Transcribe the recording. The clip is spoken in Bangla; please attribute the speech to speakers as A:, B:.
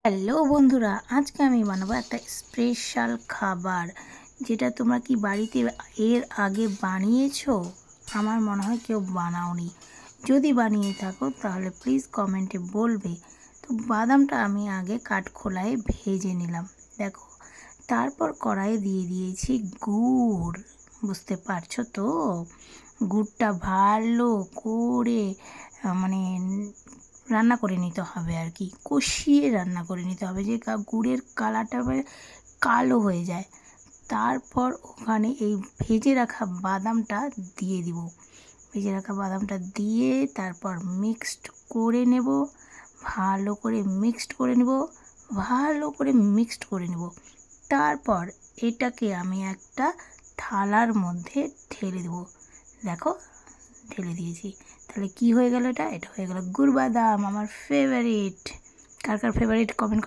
A: হ্যালো বন্ধুরা, আজকে আমি বানাবো একটা স্পেশাল খাবার, যেটা তোমরা কি বাড়িতে এর আগে বানিয়েছো? আমার মনে হয় কেউ বানাওনি। যদি বানিয়ে থাকো তাহলে প্লিজ কমেন্টে বলবে। তো বাদামটা আমি আগে কাঠখোলায় ভেজে নিলাম, দেখো। তারপর কড়াইয়ে দিয়ে দিয়েছি গুড়, বুঝতে পারছো তো? গুড়টা ভালো করে মানে রান্না করে নিতে হবে আর কি, কষিয়ে রান্না করে নিতে হবে, যে গুড়ের কালারটা কালো হয়ে যায়। তারপর ওখানে এই ভেজে রাখা বাদামটা দিয়ে দিব। ভেজে রাখা বাদামটা দিয়ে তারপর মিক্সড করে নেব, ভালো করে মিক্সড করে নেব, ভালো করে মিক্সড করে নেব। তারপর এটাকে আমি একটা থালার মধ্যে ঢেলে দেবো, দেখো ঢেলে দিয়েছি। তাহলে কি হয়ে গেল? এটা হয়ে গেল গুড় বাদাম, আমার ফেভারিট। কার কার ফেভারিট কমেন্ট